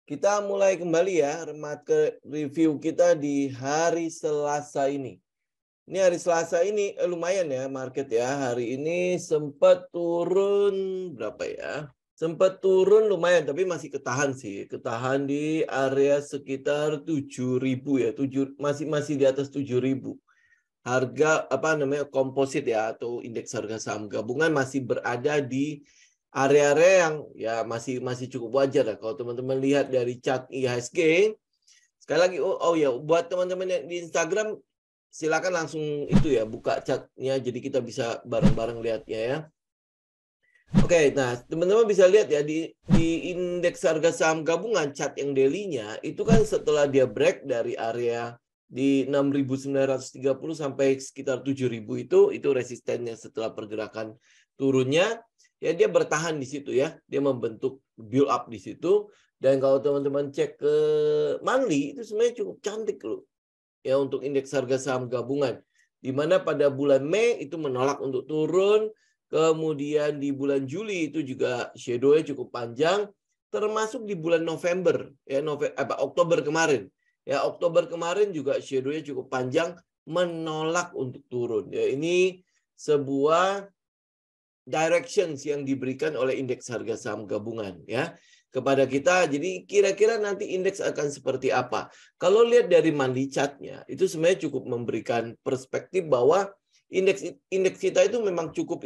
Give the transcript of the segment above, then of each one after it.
Kita mulai kembali ya market review kita di hari Selasa ini. Ini hari Selasa ini lumayan ya market ya. Hari ini sempat turun berapa ya? Sempat turun lumayan tapi masih ketahan sih. Ketahan di area sekitar 7.000 ya. Masih di atas 7.000. Harga apa namanya komposit ya atau indeks harga saham gabungan masih berada di area-area yang ya masih cukup wajar lah. Kalau teman-teman lihat dari chart IHSG, sekali lagi ya buat teman-teman yang di Instagram silakan langsung itu ya buka chartnya jadi kita bisa bareng-bareng lihatnya ya. Oke, nah teman-teman bisa lihat ya di indeks harga saham gabungan chart yang daily-nya itu kan setelah dia break dari area di 6.930 sampai sekitar 7.000 itu resistennya setelah pergerakan turunnya ya dia bertahan di situ ya. Dia membentuk build up di situ dan kalau teman-teman cek ke monthly itu sebenarnya cukup cantik loh. Ya untuk indeks harga saham gabungan di mana pada bulan Mei itu menolak untuk turun. Kemudian di bulan Juli itu juga shadow-nya cukup panjang, termasuk di bulan November, ya Oktober kemarin. Ya Oktober kemarin juga shadow-nya cukup panjang, menolak untuk turun. Ya ini sebuah directions yang diberikan oleh indeks harga saham gabungan ya kepada kita. Jadi kira-kira nanti indeks akan seperti apa? Kalau lihat dari monthly chart-nya, itu sebenarnya cukup memberikan perspektif bahwa indeks kita itu memang cukup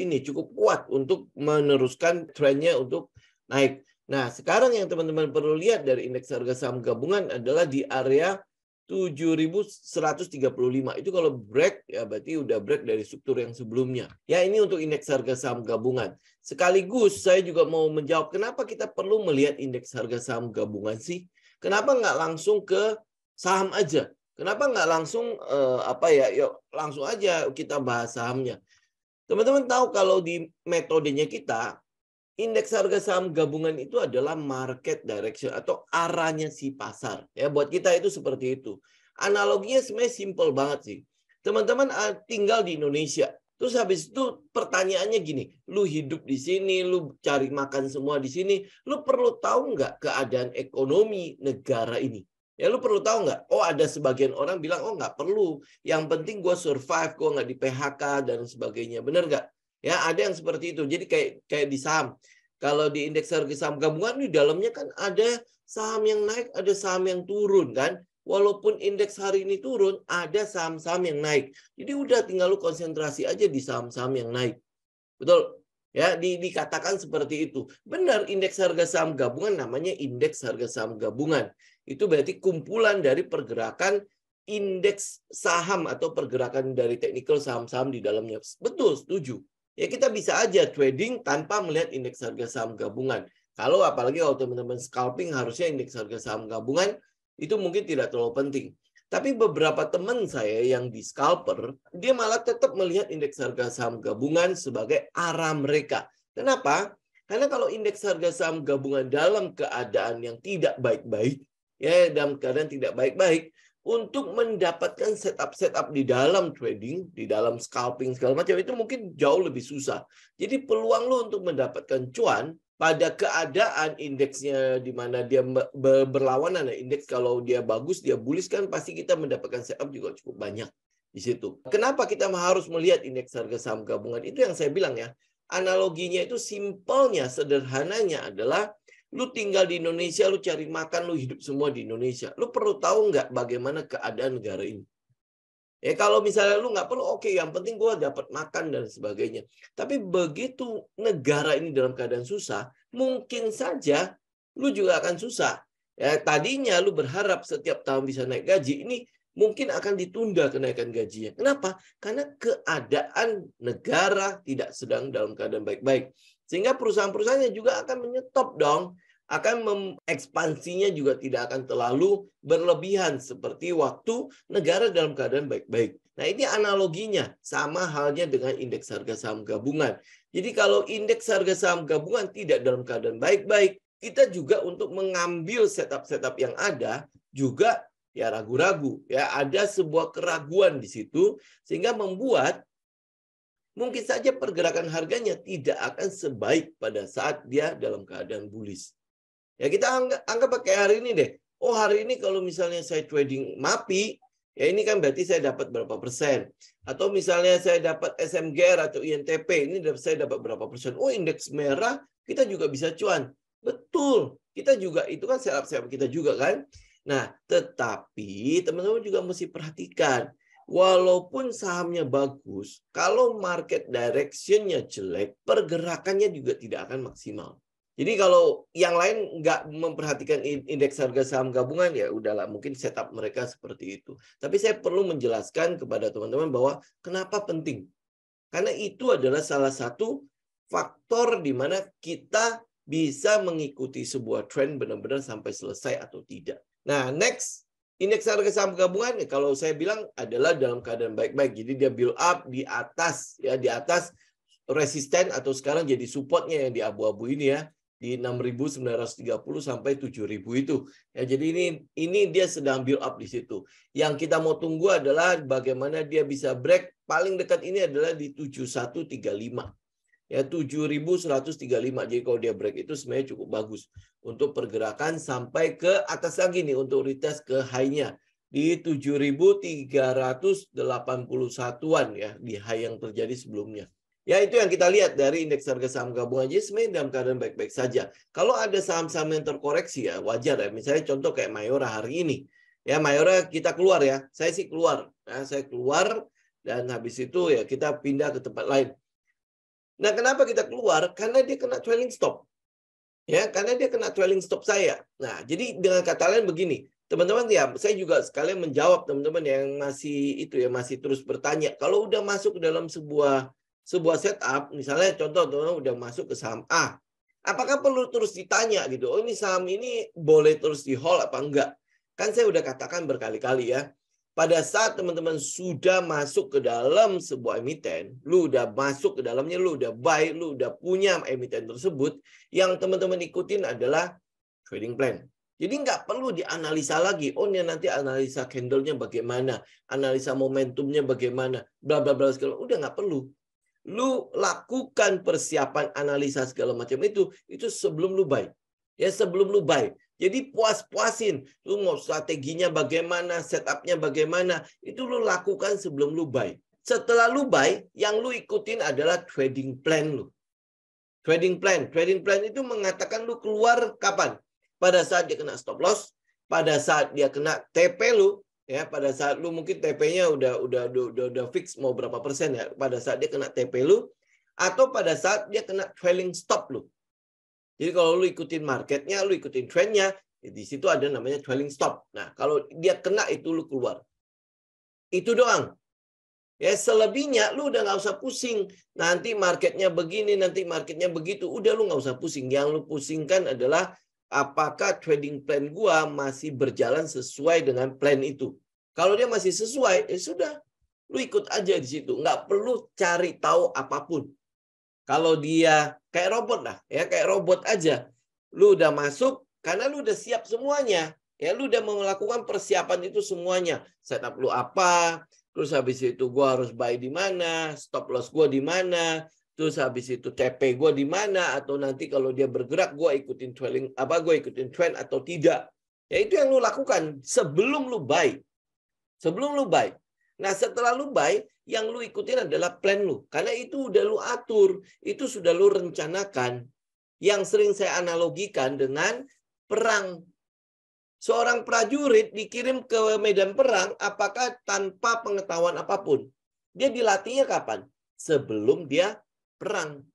kuat untuk meneruskan trennya untuk naik. Nah, sekarang yang teman-teman perlu lihat dari indeks harga saham gabungan adalah di area 7.135. Itu kalau break ya berarti udah break dari struktur yang sebelumnya. Ya ini untuk indeks harga saham gabungan. Sekaligus saya juga mau menjawab kenapa kita perlu melihat indeks harga saham gabungan sih? Kenapa nggak langsung ke saham aja? Kenapa nggak langsung yuk langsung aja kita bahas sahamnya. Teman-teman tahu kalau di metodenya kita, indeks harga saham gabungan itu adalah market direction atau arahnya si pasar. Ya, buat kita itu seperti itu. Analoginya sebenarnya simple banget sih. Teman-teman tinggal di Indonesia. Terus habis itu pertanyaannya gini, lu hidup di sini, lu cari makan semua di sini, lu perlu tahu nggak keadaan ekonomi negara ini? Ya lu perlu tahu nggak? Oh ada sebagian orang bilang, oh nggak perlu. Yang penting gue survive, gue nggak di PHK dan sebagainya. Bener nggak? Ya ada yang seperti itu. Jadi kayak di saham. Kalau di indeks harga saham gabungan di dalamnya kan ada saham yang naik, ada saham yang turun kan. Walaupun indeks hari ini turun, ada saham-saham yang naik. Jadi udah tinggal lu konsentrasi aja di saham-saham yang naik. Betul? Ya, dikatakan seperti itu. Benar, indeks harga saham gabungan namanya indeks harga saham gabungan. Itu berarti kumpulan dari pergerakan indeks saham atau pergerakan dari teknikal saham-saham di dalamnya. Betul, setuju. Ya kita bisa aja trading tanpa melihat indeks harga saham gabungan. Kalau apalagi kalau teman-teman scalping harusnya indeks harga saham gabungan itu mungkin tidak terlalu penting. Tapi beberapa teman saya yang di scalper, dia malah tetap melihat indeks harga saham gabungan sebagai arah mereka. Kenapa? Karena kalau indeks harga saham gabungan dalam keadaan yang tidak baik-baik, ya dalam keadaan tidak baik-baik, untuk mendapatkan setup di dalam trading, di dalam scalping segala macam itu mungkin jauh lebih susah. Jadi peluang lo untuk mendapatkan cuan pada keadaan indeksnya di mana dia berlawanan, indeks kalau dia bagus, dia bullish kan pasti kita mendapatkan setup juga cukup banyak di situ. Kenapa kita harus melihat indeks harga saham gabungan? Itu yang saya bilang ya. Analoginya itu simpelnya, sederhananya adalah lu tinggal di Indonesia, lu cari makan, lu hidup semua di Indonesia. Lu perlu tahu nggak bagaimana keadaan negara ini? Ya kalau misalnya lu nggak perlu, oke, yang penting gue dapat makan dan sebagainya. Tapi begitu negara ini dalam keadaan susah, mungkin saja lu juga akan susah. Ya tadinya lu berharap setiap tahun bisa naik gaji, ini mungkin akan ditunda kenaikan gajinya. Kenapa? Karena keadaan negara tidak sedang dalam keadaan baik-baik. Sehingga perusahaan-perusahaannya juga akan menyetop dong. Akan mengekspansinya juga tidak akan terlalu berlebihan seperti waktu negara dalam keadaan baik-baik. Nah ini analoginya sama halnya dengan indeks harga saham gabungan. Jadi kalau indeks harga saham gabungan tidak dalam keadaan baik-baik, kita juga untuk mengambil setup-setup yang ada juga ya ragu-ragu. Ya ada sebuah keraguan di situ sehingga membuat mungkin saja pergerakan harganya tidak akan sebaik pada saat dia dalam keadaan bullish. Ya kita anggap pakai hari ini deh. Oh hari ini kalau misalnya saya trading MAPI, ya ini kan berarti saya dapat berapa persen. Atau misalnya saya dapat SMGR atau INTP, ini saya dapat berapa persen. Oh indeks merah, kita juga bisa cuan. Betul, kita juga, itu kan setup kita juga kan. Nah, tetapi teman-teman juga mesti perhatikan. Walaupun sahamnya bagus, kalau market direction-nya jelek, pergerakannya juga tidak akan maksimal. Jadi kalau yang lain nggak memperhatikan indeks harga saham gabungan, ya udahlah, mungkin setup mereka seperti itu. Tapi saya perlu menjelaskan kepada teman-teman bahwa kenapa penting. Karena itu adalah salah satu faktor di mana kita bisa mengikuti sebuah tren benar-benar sampai selesai atau tidak. Nah, next, indeks harga saham gabungan, kalau saya bilang adalah dalam keadaan baik-baik. Jadi dia build up di atas, ya di atas resisten atau sekarang jadi supportnya yang di abu-abu ini ya, di 6.930 sampai 7.000 itu. Ya, jadi ini dia sedang build up di situ. Yang kita mau tunggu adalah bagaimana dia bisa break. Paling dekat ini adalah di 7135. Ya, 7.135. Jadi kalau dia break itu sebenarnya cukup bagus untuk pergerakan sampai ke atas lagi nih untuk retest ke high-nya di 7.381-an ya, di high yang terjadi sebelumnya. Ya, itu yang kita lihat dari indeks harga saham gabungan aja sebenarnya dalam keadaan baik-baik saja. Kalau ada saham-saham yang terkoreksi ya wajar ya. Misalnya contoh kayak Mayora hari ini. Ya, Mayora kita keluar ya. Saya sih keluar. Ya, saya keluar dan habis itu ya kita pindah ke tempat lain. Nah, kenapa kita keluar? Karena dia kena trailing stop. Ya, karena dia kena trailing stop saya. Nah, jadi dengan kata lain begini, teman-teman ya, saya juga sekalian menjawab teman-teman yang masih terus bertanya. Kalau udah masuk ke dalam sebuah setup, misalnya contoh teman-teman udah masuk ke saham A, apakah perlu terus ditanya gitu? Oh, ini saham ini boleh terus di hold apa enggak? Kan saya udah katakan berkali-kali ya. Pada saat teman-teman sudah masuk ke dalam sebuah emiten, lu udah masuk ke dalamnya, lu udah buy, lu udah punya emiten tersebut, yang teman-teman ikutin adalah trading plan. Jadi nggak perlu dianalisa lagi. Oh, ini nanti analisa candle-nya bagaimana, analisa momentumnya bagaimana, bla bla bla segala. Udah nggak perlu. Lu lakukan persiapan analisa segala macam itu sebelum lu buy. Ya, sebelum lu buy. Jadi puas-puasin. Lu mau strateginya bagaimana, setupnya bagaimana, itu lu lakukan sebelum lu buy. Setelah lu buy, yang lu ikutin adalah trading plan lu. Trading plan. Trading plan itu mengatakan lu keluar kapan? Pada saat dia kena stop loss, pada saat dia kena TP lu, ya, pada saat lu mungkin TP-nya udah fix mau berapa persen ya, pada saat dia kena TP lu, atau pada saat dia kena trailing stop lu. Jadi kalau lu ikutin marketnya, lu ikutin trendnya, di situ ada namanya trailing stop. Nah, kalau dia kena itu lu keluar. Itu doang. Ya, selebihnya lu udah nggak usah pusing. Nanti marketnya begini, nanti marketnya begitu. Udah lu nggak usah pusing. Yang lu pusingkan adalah apakah trading plan gua masih berjalan sesuai dengan plan itu. Kalau dia masih sesuai, ya sudah. Lu ikut aja di situ. Nggak perlu cari tahu apapun. Kalau dia kayak robot lah, ya kayak robot aja. Lu udah masuk karena lu udah siap semuanya. Ya, lu udah melakukan persiapan itu semuanya. Setup lu apa, terus habis itu gua harus buy di mana, stop loss gua di mana, terus habis itu TP gua di mana, atau nanti kalau dia bergerak gua ikutin trailing apa, gua ikutin trend atau tidak. Ya, itu yang lu lakukan sebelum lu buy. Sebelum lu buy. Nah, setelah lu buy, yang lu ikutin adalah plan lu. Karena itu udah lu atur, itu sudah lu rencanakan. Yang sering saya analogikan dengan perang. Seorang prajurit dikirim ke medan perang, apakah tanpa pengetahuan apapun? Dia dilatihnya kapan? Sebelum dia perang.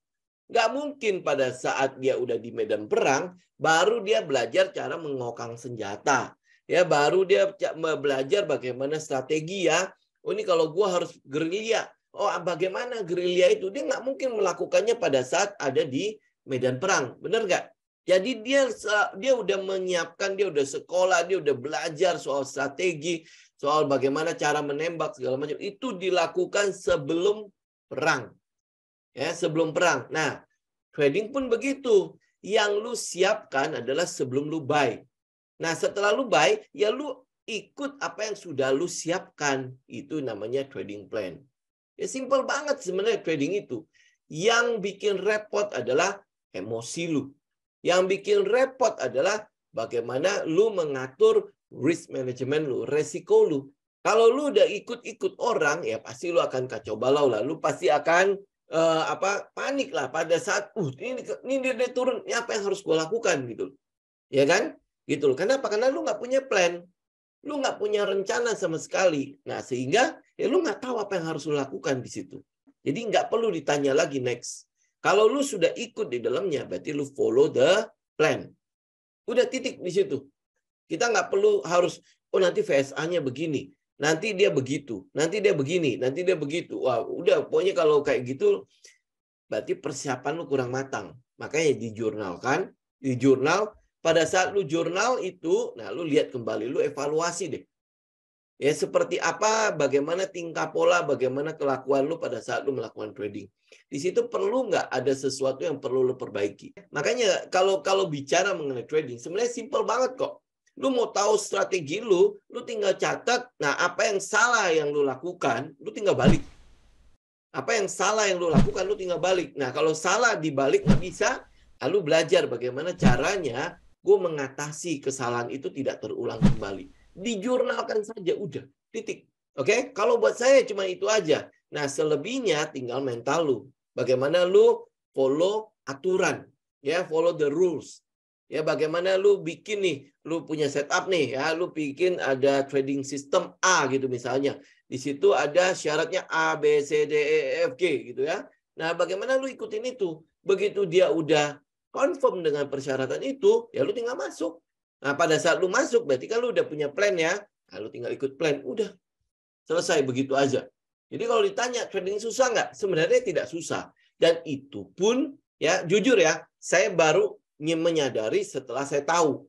Nggak mungkin pada saat dia udah di medan perang, baru dia belajar cara mengokang senjata. Ya, baru dia belajar bagaimana strategi ya. Oh, ini kalau gua harus gerilya. Oh, bagaimana gerilya itu? Dia nggak mungkin melakukannya pada saat ada di medan perang. Benar nggak? Jadi dia udah menyiapkan, dia udah sekolah, dia udah belajar soal strategi, soal bagaimana cara menembak segala macam. Itu dilakukan sebelum perang. Ya, sebelum perang. Nah, trading pun begitu. Yang lu siapkan adalah sebelum lu buy. Nah, setelah lu buy, ya lu ikut apa yang sudah lu siapkan. Itu namanya trading plan. Ya, simple banget sebenarnya trading itu. Yang bikin repot adalah emosi lu. Yang bikin repot adalah bagaimana lu mengatur risk management lu, resiko lu. Kalau lu udah ikut-ikut orang, ya pasti lu akan kacau balau lah. Lu pasti akan panik lah pada saat ini dia turun, ini apa yang harus gue lakukan gitu. Ya kan? Gitu loh. Kenapa? Karena lu nggak punya plan. Lu nggak punya rencana sama sekali. Nah, sehingga ya lu nggak tahu apa yang harus lu lakukan di situ. Jadi nggak perlu ditanya lagi next. Kalau lu sudah ikut di dalamnya, berarti lu follow the plan. Udah titik di situ. Kita nggak perlu harus, nanti VSA-nya begini. Nanti dia begitu. Nanti dia begini. Nanti dia begitu. Wah, udah. Pokoknya kalau kayak gitu, berarti persiapan lu kurang matang. Makanya dijurnalkan. Di jurnal, pada saat lu jurnal itu, nah lu lihat kembali. Lu evaluasi deh. Ya, seperti apa, bagaimana tingkah pola, bagaimana kelakuan lu pada saat lu melakukan trading. Di situ perlu nggak ada sesuatu yang perlu lu perbaiki. Makanya kalau bicara mengenai trading, sebenarnya simpel banget kok. Lu mau tahu strategi lu tinggal catat, nah apa yang salah yang lu lakukan, lu tinggal balik. Apa yang salah yang lu lakukan, lu tinggal balik. Nah, kalau salah dibalik nggak bisa, lu belajar bagaimana caranya gue mengatasi kesalahan itu tidak terulang kembali. Dijurnalkan saja, udah, titik. Oke, kalau buat saya cuma itu aja. Nah, selebihnya tinggal mental lu. Bagaimana lu follow aturan, ya, follow the rules. Ya, bagaimana lu bikin nih, lu punya setup nih, ya, lu bikin ada trading system A gitu misalnya. Di situ ada syaratnya A, B, C, D, E, F, G gitu ya. Nah, bagaimana lu ikutin itu? Begitu dia udah confirm dengan persyaratan itu, ya lu tinggal masuk. Nah, pada saat lu masuk, berarti kan lu udah punya plan ya. Nah, lu tinggal ikut plan. Udah. Selesai begitu aja. Jadi kalau ditanya, trading susah nggak? Sebenarnya tidak susah. Dan itu pun, ya jujur ya, saya baru menyadari setelah saya tahu.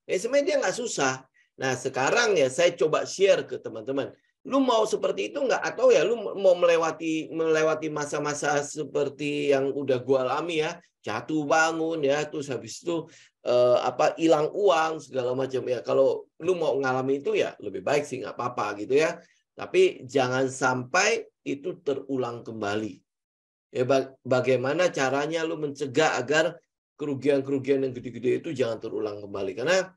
Sebenarnya dia nggak susah. Nah, sekarang ya saya coba share ke teman-teman. Lu mau seperti itu nggak? Atau ya lu mau melewati masa-masa seperti yang udah gua alami ya, jatuh bangun ya, terus habis itu hilang uang segala macam ya. Kalau lu mau ngalami itu ya lebih baik sih nggak apa-apa gitu ya. Tapi jangan sampai itu terulang kembali. Ya, bagaimana caranya lu mencegah agar kerugian-kerugian yang gede-gede itu jangan terulang kembali. Karena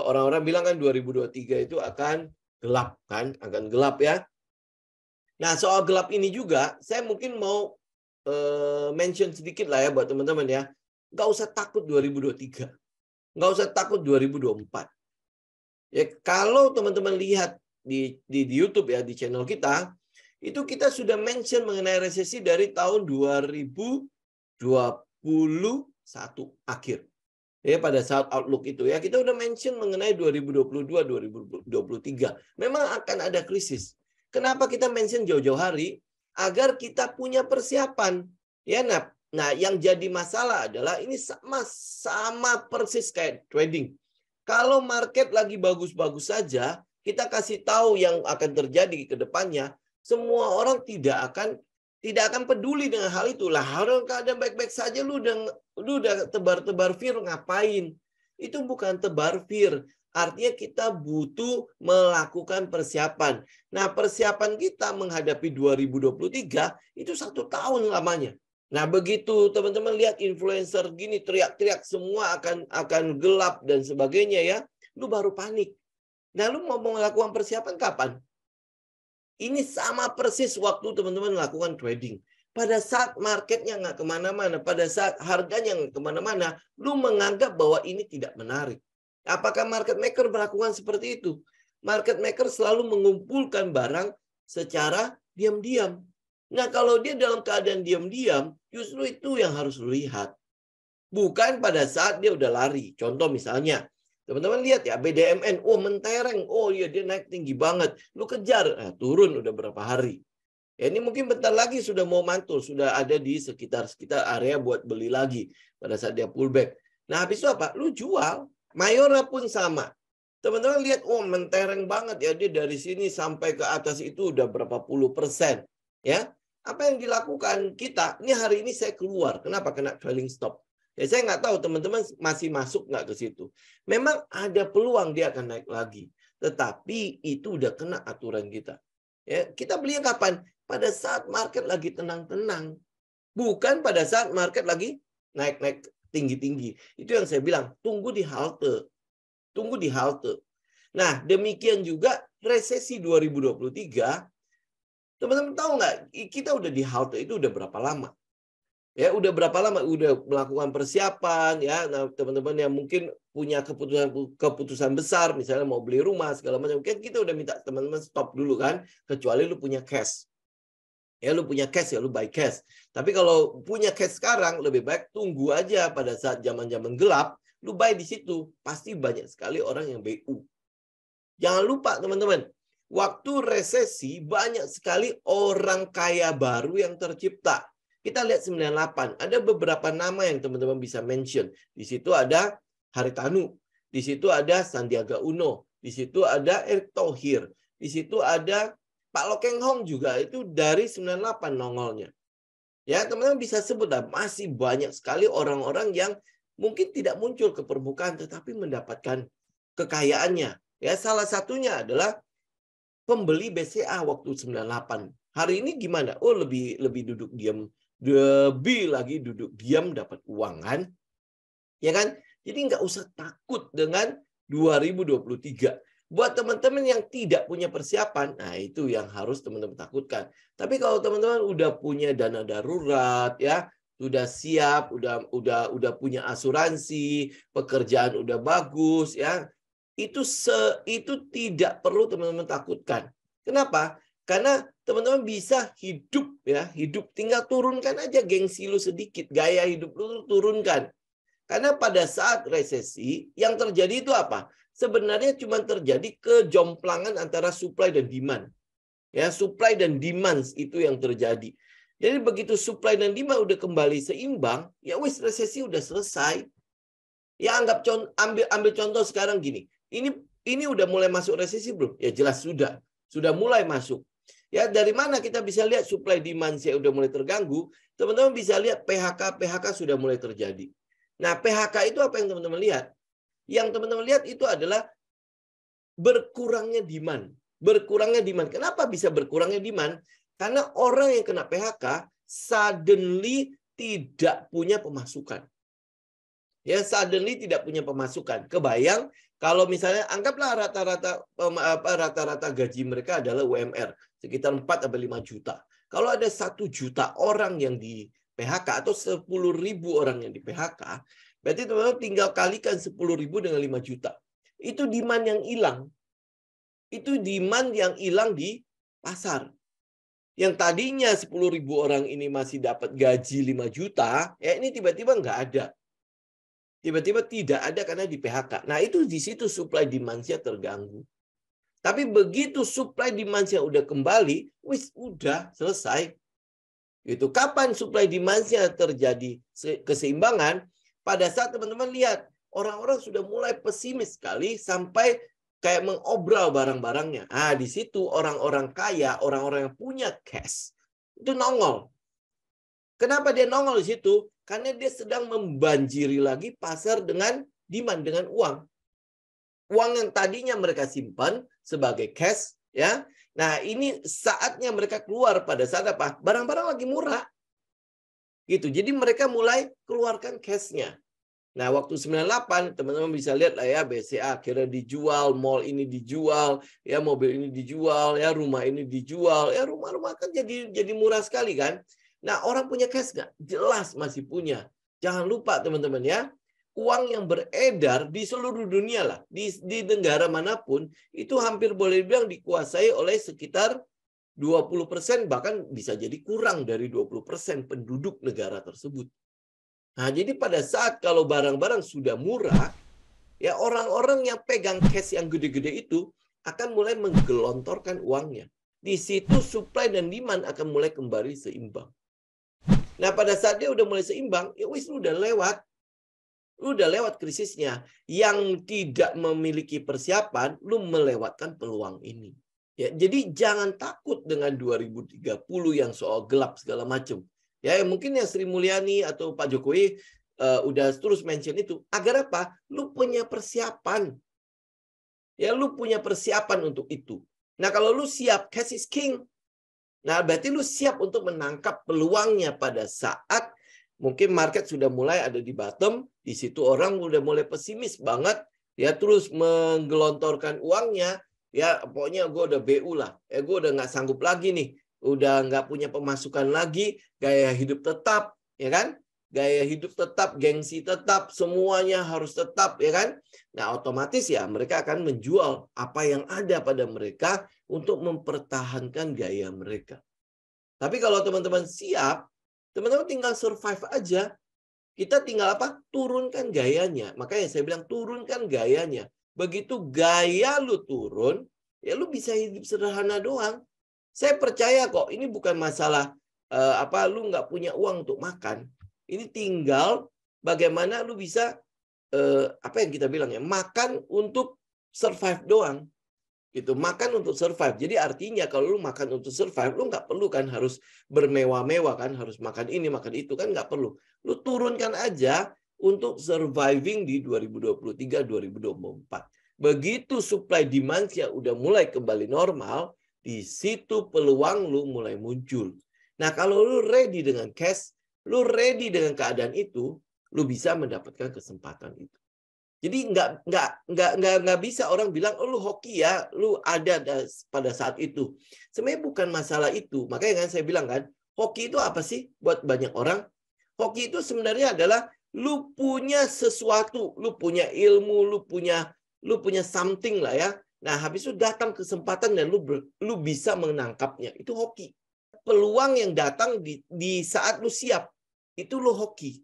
orang-orang bilang kan 2023 itu akan gelap kan, akan gelap ya. Nah, soal gelap ini juga, saya mungkin mau mention sedikit lah ya buat teman-teman ya. Nggak usah takut 2023. Nggak usah takut 2024. Ya, kalau teman-teman lihat di YouTube ya, di channel kita, itu kita sudah mention mengenai resesi dari tahun 2021 akhir. Ya, pada saat outlook itu ya, kita udah mention mengenai 2022, 2023. Memang akan ada krisis. Kenapa kita mention jauh-jauh hari? Agar kita punya persiapan. Ya, nah yang jadi masalah adalah ini sama persis kayak trading. Kalau market lagi bagus-bagus saja, kita kasih tahu yang akan terjadi ke depannya, semua orang tidak akan peduli dengan hal itu. Lah, orang keadaan baik-baik saja lu udah tebar-tebar fear ngapain? Itu bukan tebar fear. Artinya kita butuh melakukan persiapan. Nah, persiapan kita menghadapi 2023 itu 1 tahun lamanya. Nah, begitu teman-teman lihat influencer gini teriak-teriak semua akan gelap dan sebagainya ya, lu baru panik. Nah, lu mau melakukan persiapan kapan? Ini sama persis waktu teman-teman melakukan trading. Pada saat marketnya nggak kemana-mana, pada saat harganya nggak kemana-mana, lu menganggap bahwa ini tidak menarik. Apakah market maker melakukan seperti itu? Market maker selalu mengumpulkan barang secara diam-diam. Nah, kalau dia dalam keadaan diam-diam, justru itu yang harus lu lihat. Bukan pada saat dia udah lari. Contoh misalnya, teman-teman lihat ya, BDMN, mentereng, iya dia naik tinggi banget. Lu kejar, turun udah berapa hari. Ya, ini mungkin bentar lagi sudah mau mantul, sudah ada di sekitar area buat beli lagi pada saat dia pullback. Nah, habis itu apa? Lu jual. Mayora pun sama. Teman-teman lihat, mentereng banget ya, dia dari sini sampai ke atas itu udah berapa puluh %. Ya, apa yang dilakukan kita? Ini hari ini saya keluar. Kenapa? Kena trailing stop. Ya, saya nggak tahu teman-teman masih masuk nggak ke situ. Memang ada peluang dia akan naik lagi. Tetapi itu udah kena aturan kita. Ya, kita belinya kapan? Pada saat market lagi tenang-tenang. Bukan pada saat market lagi naik-naik tinggi-tinggi. Itu yang saya bilang, tunggu di halte. Tunggu di halte. Nah, demikian juga resesi 2023. Teman-teman tahu nggak, kita udah di halte itu udah berapa lama? Ya, udah berapa lama? Udah melakukan persiapan, ya. Nah, teman-teman yang mungkin punya keputusan besar, misalnya mau beli rumah, segala macam. Kan kita udah minta teman-teman stop dulu kan, kecuali lu punya cash. Ya, lu punya cash, ya lu buy cash. Tapi kalau punya cash sekarang, lebih baik tunggu aja pada saat zaman-zaman gelap, lu buy di situ. Pasti banyak sekali orang yang BU. Jangan lupa teman-teman, waktu resesi banyak sekali orang kaya baru yang tercipta. Kita lihat 98, ada beberapa nama yang teman-teman bisa mention. Di situ ada Haritanu, di situ ada Sandiaga Uno, di situ ada Erick Thohir, di situ ada Pak Lokeng Hong juga, itu dari 98 nongolnya. Ya, teman-teman bisa sebut lah, masih banyak sekali orang-orang yang mungkin tidak muncul ke permukaan tetapi mendapatkan kekayaannya. Ya, salah satunya adalah pembeli BCA waktu 98. Hari ini gimana? Oh, lebih duduk diam, lebih lagi duduk diam dapat uang kan? Ya kan? Jadi nggak usah takut dengan 2023. Buat teman-teman yang tidak punya persiapan, nah itu yang harus teman-teman takutkan. Tapi kalau teman-teman udah punya dana darurat, ya, sudah siap, udah punya asuransi, pekerjaan udah bagus, ya, itu tidak perlu teman-teman takutkan. Kenapa? Karena teman-teman bisa hidup, ya, hidup tinggal turunkan aja gengsi lu sedikit, gaya hidup lu turunkan. Karena pada saat resesi yang terjadi itu apa? Sebenarnya cuma terjadi kejomplangan antara supply dan demand. Ya, supply dan demand itu yang terjadi. Jadi begitu supply dan demand udah kembali seimbang, ya wis resesi udah selesai. Ya ambil contoh sekarang gini. Ini udah mulai masuk resesi belum? Ya jelas sudah. Sudah mulai masuk. Ya, dari mana kita bisa lihat supply demand saya udah mulai terganggu? Teman-teman bisa lihat PHK sudah mulai terjadi. Nah, PHK itu apa yang teman-teman lihat? Yang teman-teman lihat itu adalah berkurangnya demand. Berkurangnya demand. Kenapa bisa berkurangnya demand? Karena orang yang kena PHK suddenly tidak punya pemasukan. Ya, suddenly tidak punya pemasukan. Kebayang kalau misalnya anggaplah rata-rata gaji mereka adalah UMR sekitar 4 sampai 5 juta. Kalau ada 1 juta orang yang di PHK atau 10.000 orang yang di PHK, berarti teman-teman tinggal kalikan 10.000 dengan 5 juta. Itu demand yang hilang. Itu demand yang hilang di pasar. Yang tadinya 10.000 orang ini masih dapat gaji 5 juta, ya ini tiba-tiba nggak ada. Tiba-tiba tidak ada karena di PHK. Nah, itu di situ supply demand-nya terganggu. Tapi begitu supply demand-nya udah kembali, wis udah selesai. Itu kapan supply demand-nya terjadi keseimbangan? Pada saat teman-teman lihat orang-orang sudah mulai pesimis sekali sampai kayak mengobral barang-barangnya. Ah, di situ orang-orang kaya, orang-orang yang punya cash itu nongol. Kenapa dia nongol di situ? Karena dia sedang membanjiri lagi pasar dengan demand, dengan uang. Uang yang tadinya mereka simpan sebagai cash, ya. Nah, ini saatnya mereka keluar pada saat apa? Barang-barang lagi murah. Gitu. Jadi mereka mulai keluarkan cash-nya. Nah, waktu 98 teman-teman bisa lihat lah ya, BCA akhirnya dijual, mall ini dijual, ya mobil ini dijual, ya rumah ini dijual, ya rumah-rumah kan jadi murah sekali kan. Nah, orang punya cash nggak? Jelas masih punya. Jangan lupa teman-teman ya, uang yang beredar di seluruh dunia lah, di negara manapun, itu hampir boleh dibilang dikuasai oleh sekitar 20%, bahkan bisa jadi kurang dari 20% penduduk negara tersebut. Nah, jadi pada saat kalau barang-barang sudah murah, ya orang-orang yang pegang cash yang gede-gede itu akan mulai menggelontorkan uangnya. Di situ supply dan demand akan mulai kembali seimbang. Nah, pada saat dia udah mulai seimbang, ya wis udah lewat. Udah lewat krisisnya. Yang tidak memiliki persiapan, lu melewatkan peluang ini. Ya, jadi jangan takut dengan 2030 yang soal gelap segala macam. Ya, mungkin yang Sri Mulyani atau Pak Jokowi udah terus mention itu. Agar apa? Lu punya persiapan. Ya, lu punya persiapan untuk itu. Nah, kalau lu siap, cash is king. Nah, berarti lu siap untuk menangkap peluangnya pada saat Mungkin market sudah mulai ada di bottom, di situ orang udah mulai pesimis banget, ya terus menggelontorkan uangnya, ya pokoknya gue udah BU lah, gue udah nggak sanggup lagi nih, udah nggak punya pemasukan lagi, gaya hidup tetap, ya kan? Gaya hidup tetap, gengsi tetap, semuanya harus tetap, ya kan? Nah, otomatis ya mereka akan menjual apa yang ada pada mereka untuk mempertahankan gaya mereka. Tapi kalau teman-teman siap, teman-teman tinggal survive aja. Kita tinggal apa? Turunkan gayanya. Makanya saya bilang turunkan gayanya. Begitu gaya lu turun, ya lu bisa hidup sederhana doang. Saya percaya kok, ini bukan masalah lu nggak punya uang untuk makan. Ini tinggal bagaimana lu bisa apa yang kita bilang ya, makan untuk survive doang. Gitu, makan untuk survive. Jadi artinya kalau lu makan untuk survive, lu nggak perlu kan harus bermewah-mewah kan, harus makan ini, makan itu kan nggak perlu. Lu turunkan aja untuk surviving di 2023-2024. Begitu supply demand-nya udah mulai kembali normal, di situ peluang lu mulai muncul. Nah, kalau lu ready dengan cash, lu ready dengan keadaan itu, lu bisa mendapatkan kesempatan itu. Jadi nggak bisa orang bilang, oh lu hoki ya, lu ada pada saat itu. Sebenarnya bukan masalah itu. Makanya kan saya bilang kan, hoki itu apa sih buat banyak orang? Hoki itu sebenarnya adalah lu punya sesuatu, lu punya ilmu, lu punya something lah ya. Nah, habis itu datang kesempatan dan lu bisa menangkapnya. Itu hoki. Peluang yang datang di saat lu siap, itu lu hoki.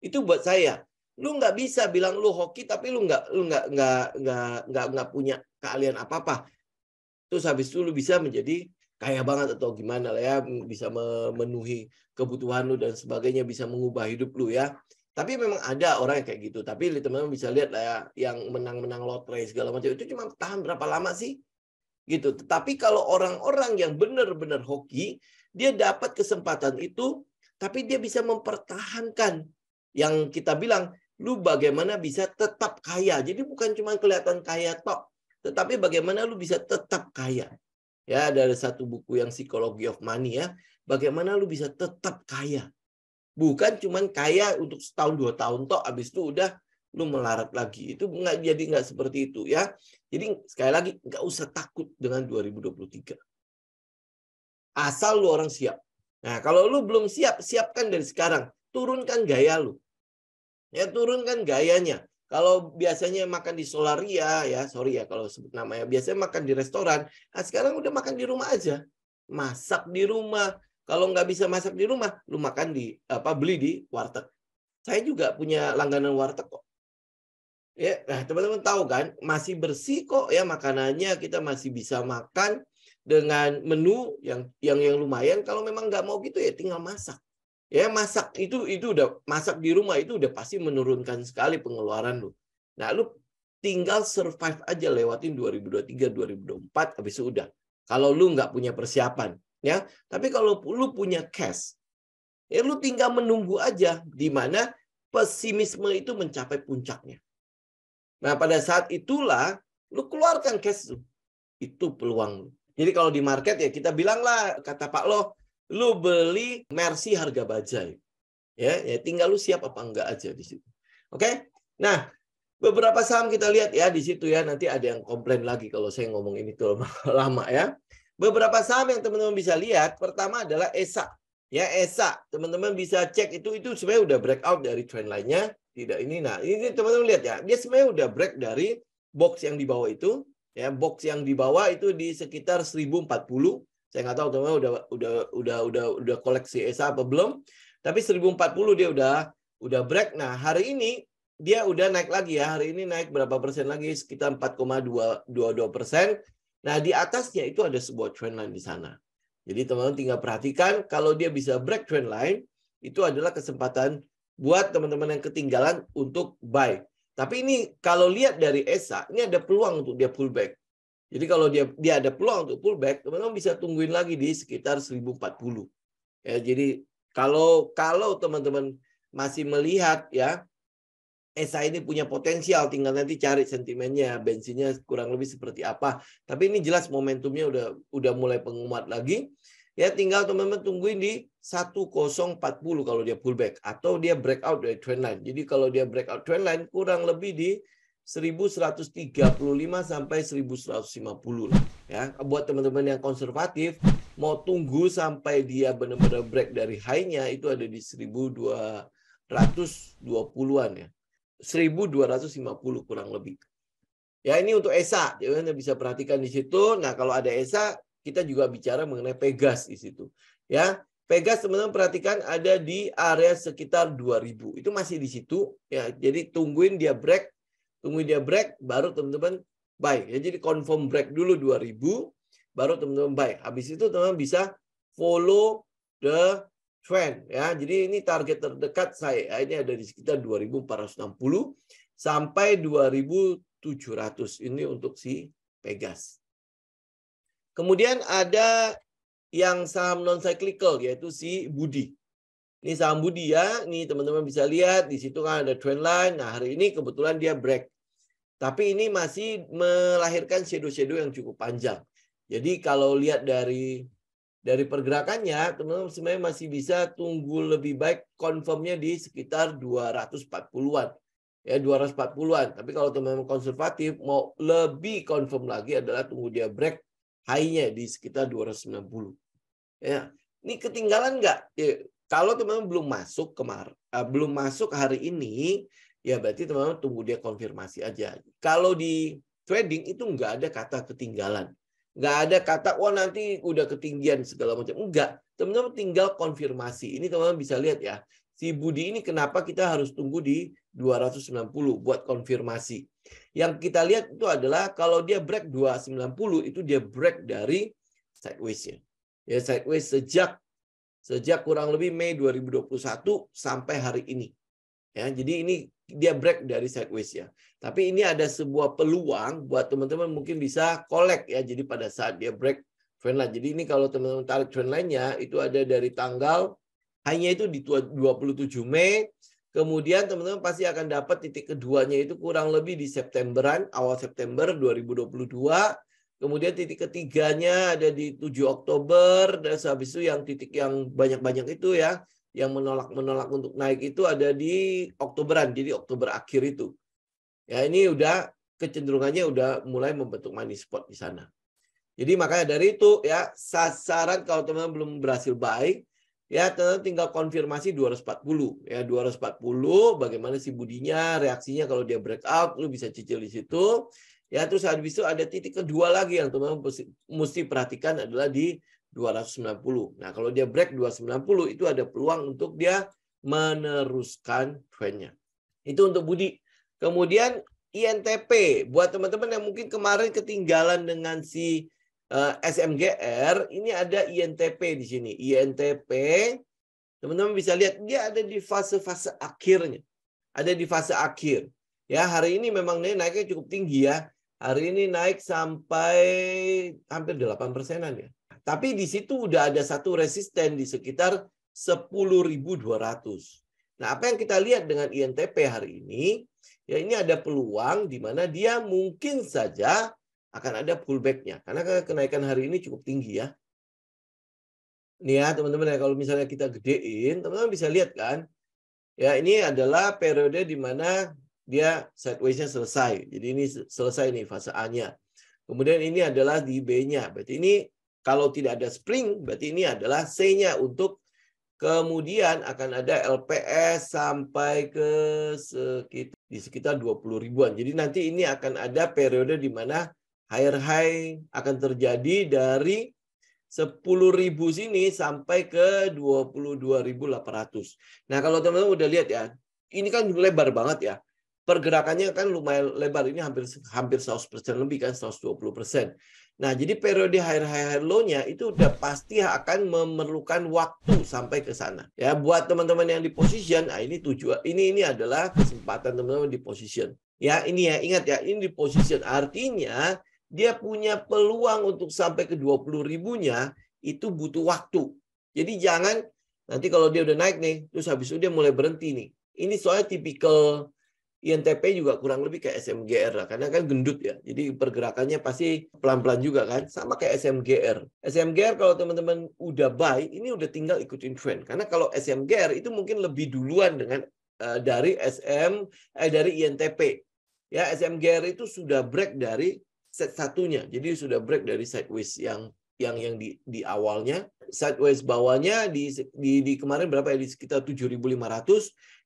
Itu buat saya. Lu nggak bisa bilang lu hoki tapi lu nggak punya keahlian apa-apa. Terus habis itu lu bisa menjadi kaya banget atau gimana lah ya, bisa memenuhi kebutuhan lu dan sebagainya, bisa mengubah hidup lu ya. Tapi memang ada orang yang kayak gitu. Tapi teman-teman bisa lihat lah ya, yang menang-menang lotre segala macam itu cuma tahan berapa lama sih? Gitu. Tetapi kalau orang-orang yang benar-benar hoki, dia dapat kesempatan itu, tapi dia bisa mempertahankan yang kita bilang, lu bagaimana bisa tetap kaya. Jadi bukan cuma kelihatan kaya tok, tetapi bagaimana lu bisa tetap kaya. Ya, ada satu buku yang Psychology of Money ya. Bagaimana lu bisa tetap kaya. Bukan cuma kaya untuk setahun 2 tahun tok, habis itu udah lu melarat lagi. Itu nggak seperti itu ya. Jadi sekali lagi nggak usah takut dengan 2023. Asal lu orang siap. Nah, kalau lu belum siap, siapkan dari sekarang. Turunkan gaya lu. Ya, turunkan gayanya. Kalau biasanya makan di Solaria, ya sorry ya kalau sebut namanya, biasanya makan di restoran. Nah, sekarang udah makan di rumah aja. Masak di rumah. Kalau nggak bisa masak di rumah, lu makan beli di warteg. Saya juga punya langganan warteg kok. Ya, nah teman-teman tahu kan, masih bersih kok ya makanannya, kita masih bisa makan dengan menu yang lumayan. Kalau memang nggak mau gitu ya tinggal masak. Ya, masak itu udah masak di rumah itu udah pasti menurunkan sekali pengeluaran lu. Nah, lu tinggal survive aja lewatin 2023, 2024 habis itu udah. Kalau lu nggak punya persiapan, ya. Tapi kalau lu punya cash, ya lu tinggal menunggu aja di mana pesimisme itu mencapai puncaknya. Nah, pada saat itulah lu keluarkan cash lu. Itu peluang lu. Jadi kalau di market ya kita bilanglah kata Pak Lo, lu beli Mercy harga bajai. Ya, tinggal lu siap apa enggak aja di situ. Oke? Nah, beberapa saham kita lihat ya di situ ya. Nanti ada yang komplain lagi kalau saya ngomong ini tuh lama ya. Beberapa saham yang teman-teman bisa lihat, pertama adalah ESA. Ya, ESA. Teman-teman bisa cek itu sebenarnya udah breakout dari trend line-nya. Tidak ini. Nah, ini teman-teman lihat ya. Dia sebenarnya udah break dari box yang di bawah itu. Ya, box yang di bawah itu di sekitar 1040. Saya nggak tahu teman-teman udah koleksi ESA apa belum. Tapi 1040 dia udah break. Nah, hari ini dia udah naik lagi ya. Hari ini naik berapa persen lagi? Sekitar 4,22%. Nah, di atasnya itu ada sebuah trend line di sana. Jadi teman-teman tinggal perhatikan kalau dia bisa break trend line, itu adalah kesempatan buat teman-teman yang ketinggalan untuk buy. Tapi ini kalau lihat dari ESA, ini ada peluang untuk dia pullback. Jadi kalau dia ada peluang untuk pullback, teman-teman bisa tungguin lagi di sekitar 1040. Ya, jadi kalau teman-teman masih melihat ya ESA ini punya potensial, tinggal nanti cari sentimennya, bensinnya kurang lebih seperti apa. Tapi ini jelas momentumnya udah mulai penguat lagi. Ya, tinggal teman-teman tungguin di 1040 kalau dia pullback atau dia breakout dari trendline. Jadi kalau dia breakout trendline kurang lebih di 1135 sampai 1150 lah. Ya, buat teman-teman yang konservatif mau tunggu sampai dia benar-benar break dari high-nya itu ada di 1220-an ya. 1250 kurang lebih. Ya, ini untuk ESA. Jadi Anda bisa perhatikan di situ. Nah, kalau ada ESA, kita juga bicara mengenai Pegas di situ. Ya, Pegas teman-teman perhatikan ada di area sekitar 2000. Itu masih di situ ya. Jadi tungguin dia break, baru teman-teman buy. Ya, jadi confirm break dulu 2000, baru teman-teman buy. Habis itu teman-teman bisa follow the trend ya. Jadi ini target terdekat saya. Ini ada di sekitar 2460 sampai 2700. Ini untuk si Pegas. Kemudian ada yang saham non cyclical yaitu si Budi. Ini saham Budi ya. Ini teman-teman bisa lihat di situ kan ada trend line. Nah, hari ini kebetulan dia break. Tapi ini masih melahirkan shadow-shadow yang cukup panjang. Jadi kalau lihat dari pergerakannya, teman-teman sebenarnya masih bisa tunggu lebih baik confirmnya di sekitar 240-an. Ya, 240-an. Tapi kalau teman-teman konservatif mau lebih confirm lagi adalah tunggu dia break high-nya di sekitar 290. Ya, ini ketinggalan nggak? Ya, kalau teman-teman belum masuk hari ini, ya berarti teman-teman tunggu dia konfirmasi aja. Kalau di trading itu nggak ada kata ketinggalan. Nggak ada kata, wah nanti udah ketinggian segala macam. Enggak. Teman-teman tinggal konfirmasi. Ini teman-teman bisa lihat ya. Si Budi ini kenapa kita harus tunggu di 290 buat konfirmasi. Yang kita lihat itu adalah kalau dia break 290 itu dia break dari sideways-nya. Ya, sideways sejak kurang lebih Mei 2021 sampai hari ini. Ya, jadi ini dia break dari sideways ya. Tapi ini ada sebuah peluang buat teman-teman mungkin bisa collect ya. Jadi pada saat dia break trendline. Jadi ini kalau teman-teman tarik trendline-nya itu ada dari tanggal hanya itu di 27 Mei. Kemudian teman-teman pasti akan dapat titik keduanya itu kurang lebih di Septemberan, awal September 2022. Kemudian titik ketiganya ada di 7 Oktober. Dan habis itu yang titik yang banyak-banyak itu ya. Yang menolak untuk naik itu ada di Oktoberan. Jadi Oktober akhir itu. Ya, ini udah kecenderungannya udah mulai membentuk money spot di sana. Jadi makanya dari itu ya sasaran kalau teman-teman belum berhasil buy, ya teman-teman tinggal konfirmasi 240. Ya 240 bagaimana si Budinya, reaksinya kalau dia breakout, lu bisa cicil di situ. Ya terus habis itu ada titik kedua lagi yang teman-teman mesti perhatikan adalah di 290. Nah, kalau dia break 290 itu ada peluang untuk dia meneruskan trendnya. Itu untuk Budi. Kemudian INTP buat teman-teman yang mungkin kemarin ketinggalan dengan si SMGR, ini ada INTP di sini. INTP teman-teman bisa lihat dia ada di fase-fase akhirnya. Ada di fase akhir. Ya, hari ini memang naiknya cukup tinggi ya. Hari ini naik sampai hampir 8%-an ya. Tapi di situ udah ada satu resisten di sekitar 10.200. Nah, apa yang kita lihat dengan INTP hari ini, ya ini ada peluang di mana dia mungkin saja akan ada pullback-nya. Karena kenaikan hari ini cukup tinggi ya. Nih ya teman-teman ya, kalau misalnya kita gedein, teman-teman bisa lihat kan. Ya ini adalah periode di mana dia sideways-nya selesai. Jadi ini selesai nih fase A-nya. Kemudian ini adalah di B-nya. Berarti ini kalau tidak ada spring, berarti ini adalah C-nya untuk kemudian akan ada LPS sampai ke di sekitar 20 ribuan. Jadi nanti ini akan ada periode di mana higher high akan terjadi dari 10.000 sini sampai ke 22.800. Nah, kalau teman-teman udah lihat ya, ini kan lebar banget ya. Pergerakannya kan lumayan lebar, ini hampir 100% lebih kan, 120%. Nah, jadi periode high low-nya itu udah pasti akan memerlukan waktu sampai ke sana. Ya, buat teman-teman yang di position, nah ini tujuan, ini adalah kesempatan teman-teman di position. Ya, ini ya, ingat ya, ini di position. Artinya dia punya peluang untuk sampai ke 20 ribunya itu butuh waktu. Jadi jangan nanti kalau dia udah naik nih, terus habis itu dia mulai berhenti nih. Ini soalnya tipikal INTP juga kurang lebih kayak SMGR lah, karena kan gendut ya. Jadi pergerakannya pasti pelan-pelan juga kan, sama kayak SMGR. SMGR kalau teman-teman udah buy, ini udah tinggal ikutin trend. Karena kalau SMGR itu mungkin lebih duluan dengan dari INTP. Ya, SMGR itu sudah break dari set satunya. Jadi sudah break dari sideways yang di awalnya. Sideways bawahnya di kemarin berapa ya, di sekitar 7.500.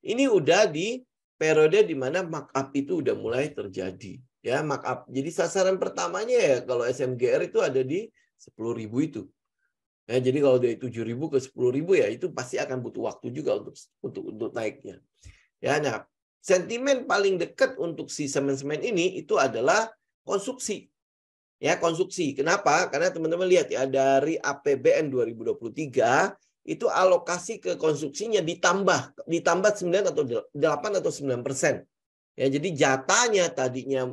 Ini udah di periode di mana markup itu udah mulai terjadi. Ya, markup. Jadi sasaran pertamanya ya kalau SMGR itu ada di 10.000 itu. Ya, jadi kalau dari 7.000 ke 10.000 ya itu pasti akan butuh waktu juga untuk naiknya. Ya, nah, sentimen paling dekat untuk si semen-semen ini itu adalah konstruksi. Ya, konstruksi. Kenapa? Karena teman-teman lihat ya, dari APBN 2023 itu alokasi ke konstruksinya ditambah 9 atau 8 atau 9%. Ya, jadi jatahnya tadinya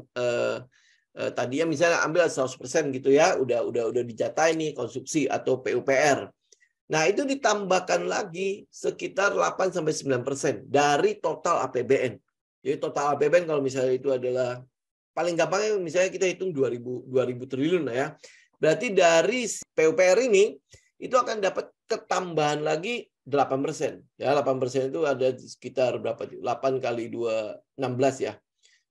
misalnya ambil 100% gitu ya, udah dijatah ini konstruksi atau PUPR. Nah, itu ditambahkan lagi sekitar 8 sampai 9% dari total APBN. Jadi total APBN kalau misalnya itu adalah paling gampangnya misalnya kita hitung 2.000 triliun lah ya. Berarti dari PUPR ini itu akan dapat ketambahan lagi 8%. Ya, 8% itu ada sekitar berapa? 8 kali 2, 16 ya.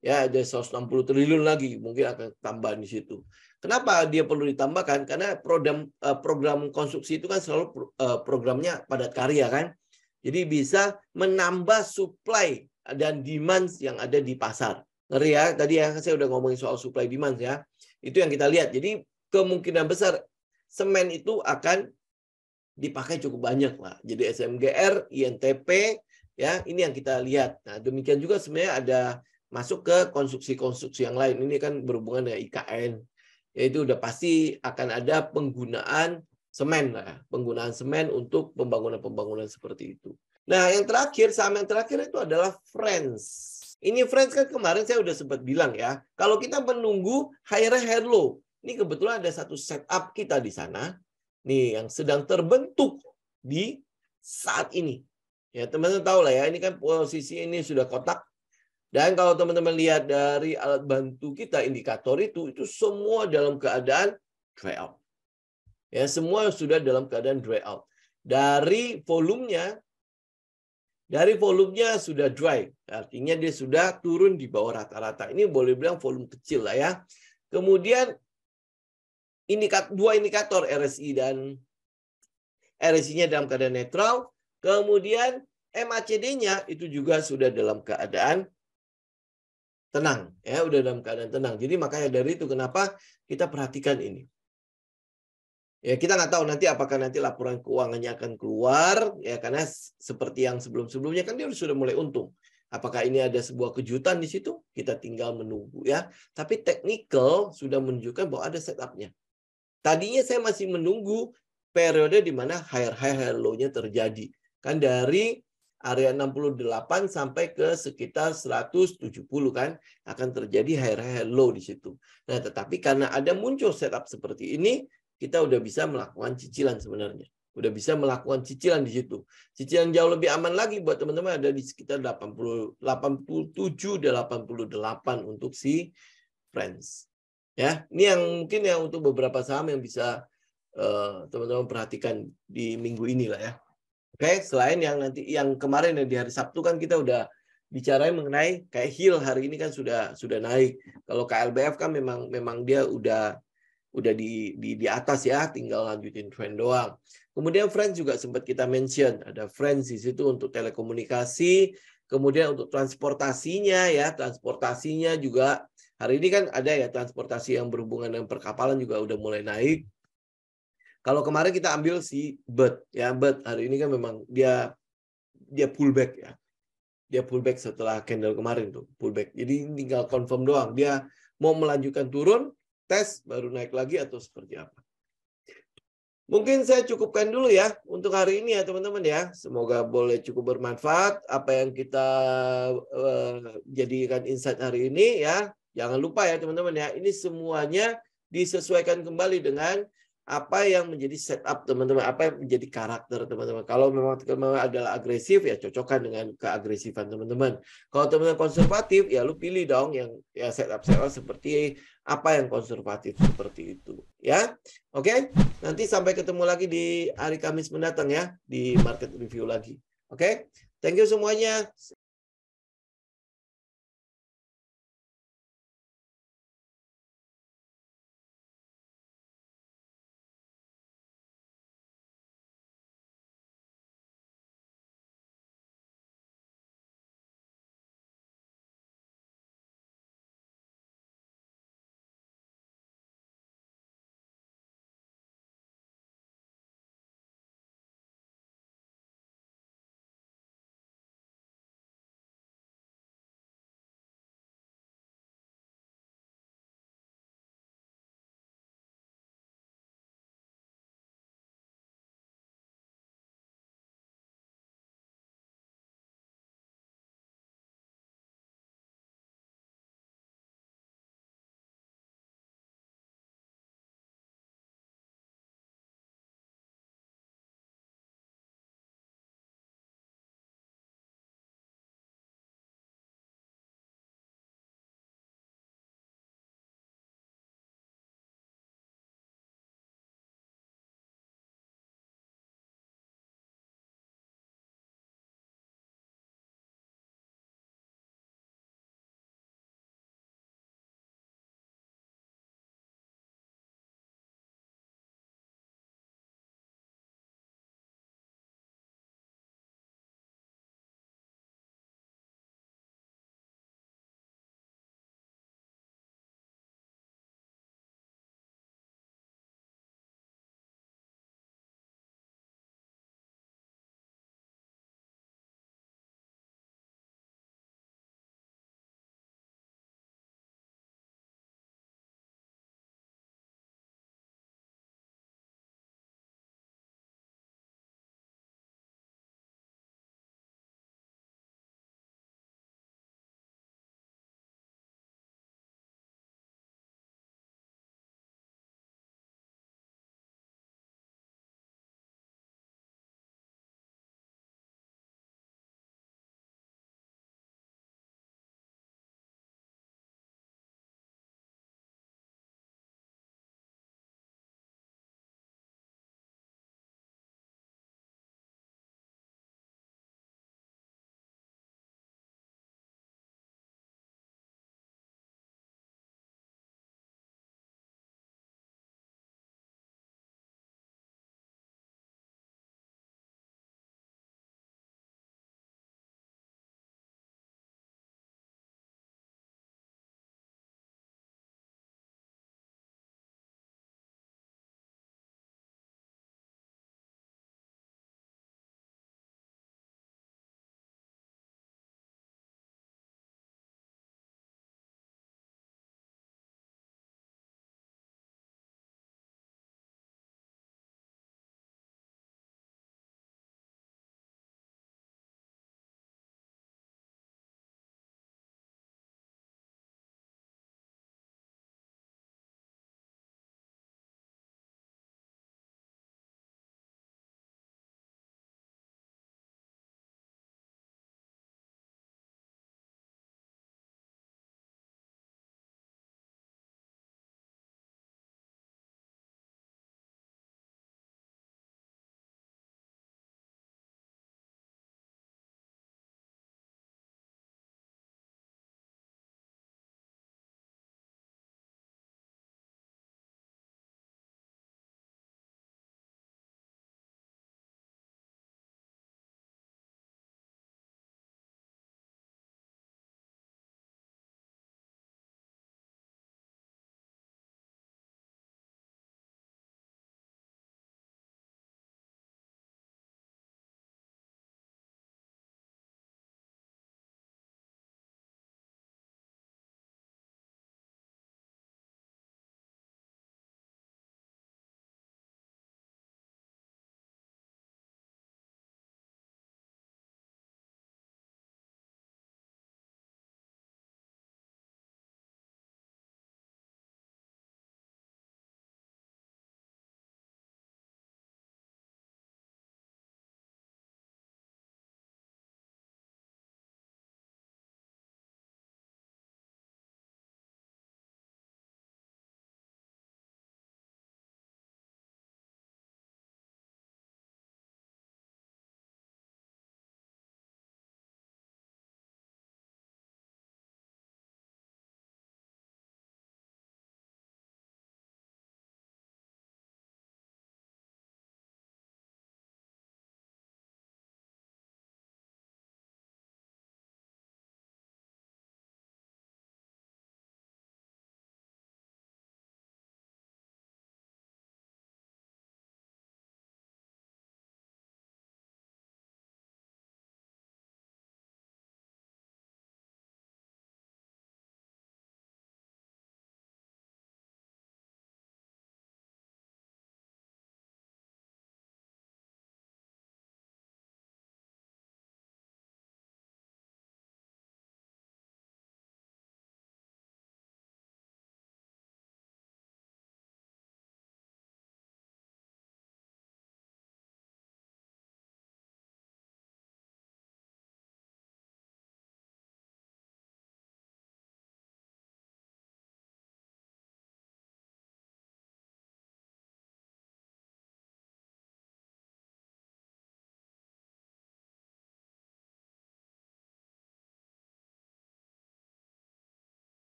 Ya, ada 160 triliun lagi mungkin akan tambahan di situ. Kenapa dia perlu ditambahkan? Karena program konstruksi itu kan selalu programnya padat karya kan. Jadi bisa menambah supply dan demand yang ada di pasar. Ngeri ya, tadi ya saya udah ngomongin soal supply demand ya. Itu yang kita lihat. Jadi kemungkinan besar semen itu akan dipakai cukup banyak lah. Jadi SMGR, INTP ya, ini yang kita lihat. Nah, demikian juga sebenarnya ada masuk ke konstruksi-konstruksi yang lain. Ini kan berhubungan dengan IKN. Yaitu udah pasti akan ada penggunaan semen lah, penggunaan semen untuk pembangunan-pembangunan seperti itu. Nah, yang terakhir, saham yang terakhir itu adalah Friends. Ini Friends kan kemarin saya udah sempat bilang ya, kalau kita menunggu higher low, ini kebetulan ada satu setup kita di sana, nih yang sedang terbentuk di saat ini. Ya, teman-teman tahu lah ya, ini kan posisi ini sudah kotak. Dan kalau teman-teman lihat dari alat bantu kita, indikator itu semua dalam keadaan dry out. Ya, semua sudah dalam keadaan dry out. Dari volumenya sudah dry. Artinya dia sudah turun di bawah rata-rata. Ini boleh bilang volume kecil lah ya. Kemudian dua indikator RSI dan RSI-nya dalam keadaan netral. Kemudian MACD-nya itu juga sudah dalam keadaan tenang, ya udah dalam keadaan tenang. Jadi makanya dari itu kenapa kita perhatikan ini. Ya, kita nggak tahu nanti apakah nanti laporan keuangannya akan keluar, ya karena seperti yang sebelum-sebelumnya kan dia sudah mulai untung. Apakah ini ada sebuah kejutan di situ? Kita tinggal menunggu ya. Tapi technical sudah menunjukkan bahwa ada setupnya. Tadinya saya masih menunggu periode di mana higher low-nya terjadi. Kan dari area 68 sampai ke sekitar 170 kan akan terjadi higher low di situ. Nah, tetapi karena ada muncul setup seperti ini, kita udah bisa melakukan cicilan sebenarnya. Udah bisa melakukan cicilan di situ. Cicilan jauh lebih aman lagi buat teman-teman ada di sekitar 87 88 untuk si Friends. Ya, ini yang mungkin yang untuk beberapa saham yang bisa teman-teman perhatikan di minggu ini lah ya. Oke, selain yang nanti yang kemarin yang di hari Sabtu kan kita udah bicarain mengenai kayak Hill hari ini kan sudah naik. Kalau KLBF kan memang dia udah di atas ya, tinggal lanjutin trend doang. Kemudian Friends juga sempat kita mention, ada Friends di situ untuk telekomunikasi, kemudian untuk transportasinya ya, transportasinya juga hari ini kan ada ya transportasi yang berhubungan dengan perkapalan juga udah mulai naik. Kalau kemarin kita ambil si BIRT ya, BIRT hari ini kan memang dia pullback ya. Dia pullback setelah candle kemarin tuh, pullback. Jadi tinggal confirm doang dia mau melanjutkan turun, tes baru naik lagi atau seperti apa. Mungkin saya cukupkan dulu ya untuk hari ini ya teman-teman ya. Semoga boleh cukup bermanfaat apa yang kita jadikan insight hari ini ya. Jangan lupa ya teman-teman ya, ini semuanya disesuaikan kembali dengan apa yang menjadi setup teman-teman, apa yang menjadi karakter teman-teman. Kalau memang teman-teman adalah agresif, ya cocokkan dengan keagresifan teman-teman. Kalau teman-teman konservatif, ya lu pilih dong yang ya setup seperti apa yang konservatif seperti itu. Ya, oke. Nanti sampai ketemu lagi di hari Kamis mendatang ya, di market review lagi. Oke, thank you semuanya.